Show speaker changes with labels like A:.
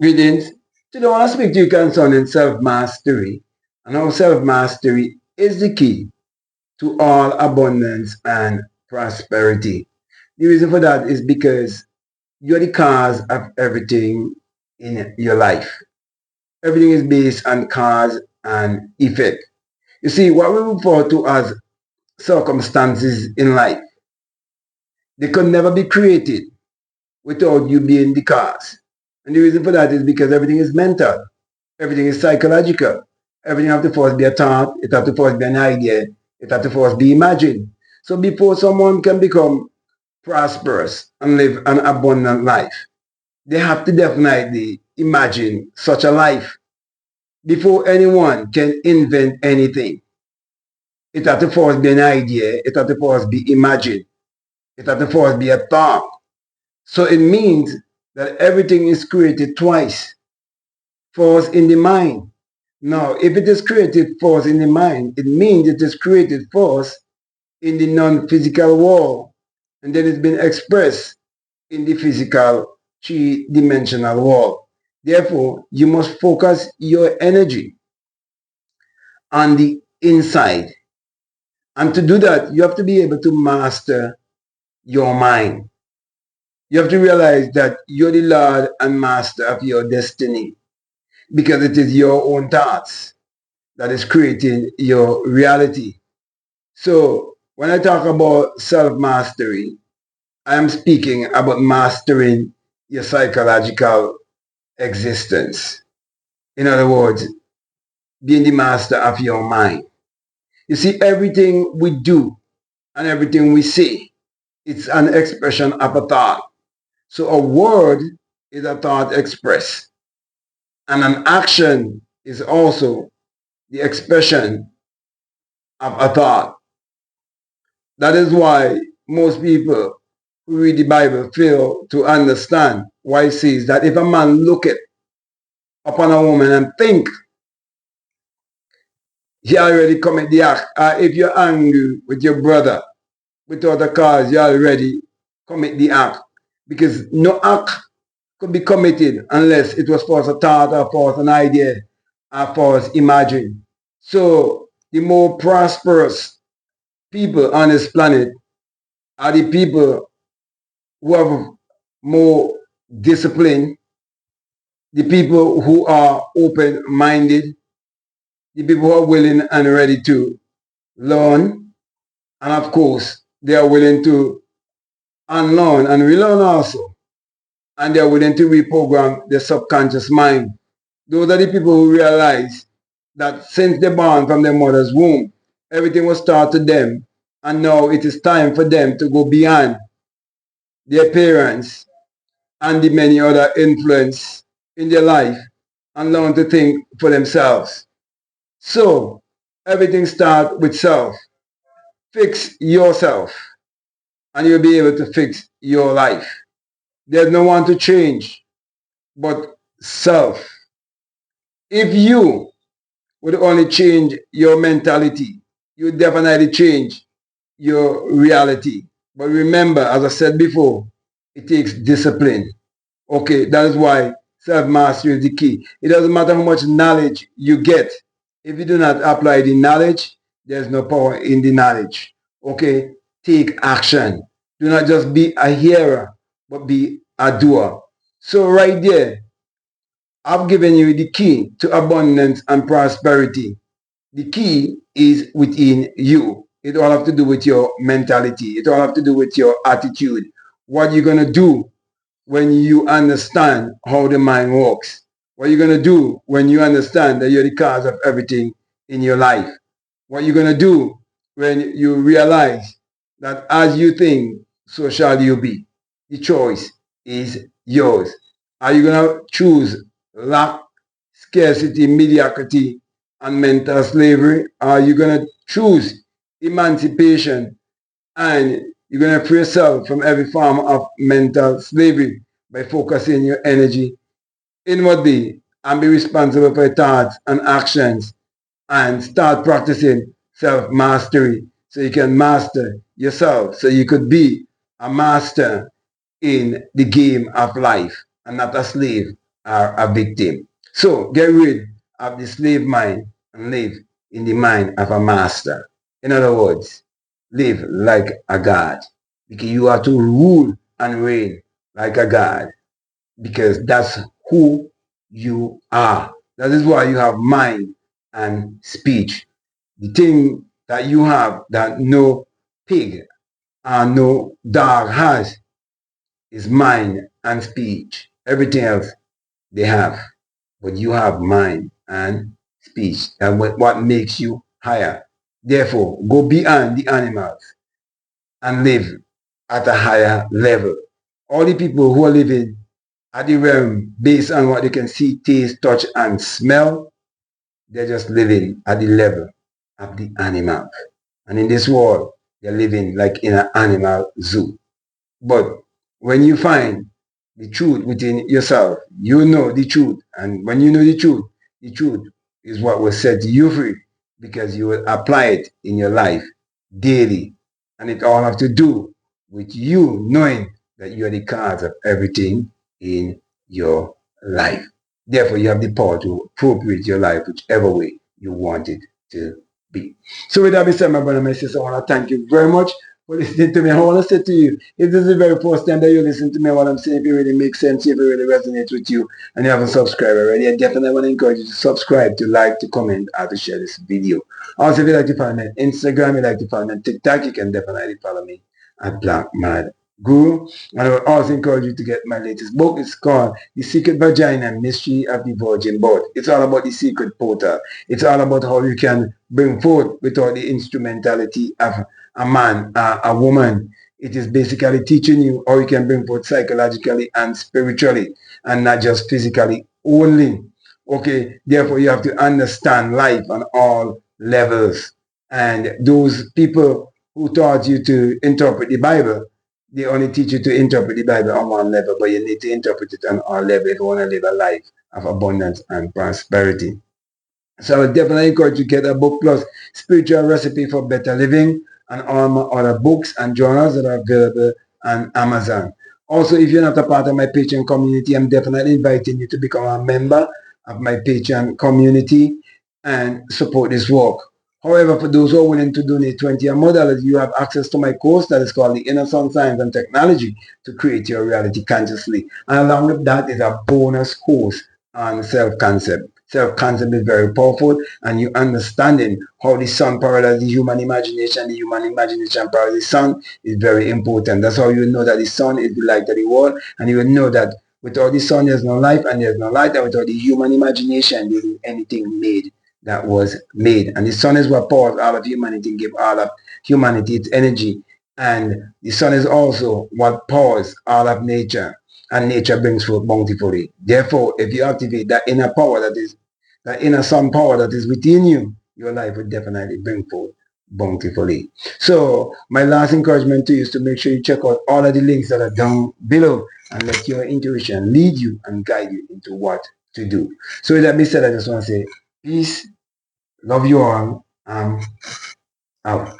A: Greetings. Today I want to speak to you concerning self-mastery and how self-mastery is the key to all abundance and prosperity. The reason for that is because you're the cause of everything in your life. Everything is based on cause and effect. You see, what we refer to as circumstances in life, they could never be created without you being the cause. And the reason for that is because everything is mental. Everything is psychological. Everything have to first be a thought. It have to first be an idea. It have to first be imagined. So before someone can become prosperous and live an abundant life, they have to definitely imagine such a life. Before anyone can invent anything, it have to first be an idea. It have to first be imagined. It have to first be a thought. So it means that everything is created twice. First in the mind. Now, if it is created first in the mind, it means it is created first in the non-physical world, and then it's been expressed in the physical three-dimensional world. Therefore, you must focus your energy on the inside. And to do that, you have to be able to master your mind. You have to realize that you're the Lord and Master of your destiny because it is your own thoughts that is creating your reality. So when I talk about self-mastery, I am speaking about mastering your psychological existence. In other words, being the master of your mind. You see, everything we do and everything we say, it's an expression of a thought. So a word is a thought expressed, and an action is also the expression of a thought. That is why most people who read the Bible fail to understand why it says that if a man looketh upon a woman and think, he already commit the act. If you're angry with your brother without a cause, you already commit the act. Because no act could be committed unless it was first a thought or first an idea or first imagined. So the more prosperous people on this planet are the people who have more discipline, the people who are open-minded, the people who are willing and ready to learn, and of course, they are willing to unlearn and relearn also, and they are willing to reprogram their subconscious mind. Those are the people who realize that since they're born from their mother's womb, everything was taught to them, and now it is time for them to go beyond their parents and the many other influence in their life and learn to think for themselves. So everything starts with self. Fix yourself and you'll be able to fix your life. There's no one to change but self. If you would only change your mentality, you definitely change your reality. But remember, as I said before, it takes discipline. Okay, that is why self-mastery is the key. It doesn't matter how much knowledge you get. If you do not apply the knowledge, there's no power in the knowledge. Okay, take action. Do not just be a hearer, but be a doer. So right there, I've given you the key to abundance and prosperity. The key is within you. It all have to do with your mentality. It all have to do with your attitude. What you're going to do when you understand how the mind works. What you're going to do when you understand that you're the cause of everything in your life. What you're going to do when you realize that as you think, so shall you be. The choice is yours. Are you going to choose lack, scarcity, mediocrity, and mental slavery? Are you going to choose emancipation and you're going to free yourself from every form of mental slavery by focusing your energy inwardly and be responsible for your thoughts and actions and start practicing self-mastery so you can master yourself so you could be a master in the game of life and not a slave are a victim. So get rid of the slave mind and live in the mind of a master. In other words, live like a God, because you are to rule and reign like a God, because that's who you are. That is why you have mind and speech. The thing that you have that no pig and no dog has is mind and speech. Everything else they have, but you have mind and speech. That's what makes you higher. Therefore, go beyond the animals and live at a higher level. All the people who are living at the realm based on what they can see, taste, touch, and smell, they're just living at the level of the animal. And in this world, they're living like in an animal zoo. But when you find the truth within yourself, you know the truth. And when you know the truth is what will set you free, because you will apply it in your life daily. And it all have to do with you knowing that you are the cause of everything in your life. Therefore, you have the power to appropriate your life whichever way you want it to be. So with that being said, my brother and my sister, I want to thank you very much for listening to me. I want to say to you, if this is the very first time that you listen to me, what I'm saying, if it really makes sense, if it really resonates with you, and you haven't subscribed already, I definitely want to encourage you to subscribe, to like, to comment, and to share this video. Also, if you like to follow me on Instagram, you like to follow me on TikTok, you can definitely follow me at BlackMadGuru. And I would also encourage you to get my latest book. It's called The Secret Vagina Mystery of the Virgin Birth. It's all about the secret portal. It's all about how you can bring forth without the instrumentality of a man, a woman. It is basically teaching you how you can bring forth psychologically and spiritually, and not just physically only. Okay, therefore you have to understand life on all levels. And those people who taught you to interpret the Bible, they only teach you to interpret the Bible on one level, but you need to interpret it on all levels if you want to live a life of abundance and prosperity. So I would definitely encourage you to get a book plus spiritual recipe for better living, and all my other books and journals that are available on Amazon. Also, if you're not a part of my Patreon community, I'm definitely inviting you to become a member of my Patreon community and support this work. However, for those who are willing to donate $20 or more, you have access to my course that is called the Inner Sun Science and Technology to Create Your Reality Consciously. And along with that is a bonus course on self-concept. Self-concept is very powerful, and you understanding how the sun parallels the human imagination parallels the sun is very important. That's how you know that the sun is the light of the world, and you will know that without the sun there's no life, and there's no light, and without the human imagination there isn't anything made that was made. And the sun is what powers all of humanity and give all of humanity its energy. And the sun is also what powers all of nature, and nature brings forth bountifully. Therefore, if you activate that inner power that inner sun power that is within you, your life will definitely bring forth bountifully. So my last encouragement to you is to make sure you check out all of the links that are down below, and let your intuition lead you and guide you into what to do. So with that being said, I just want to say peace, love you all, out.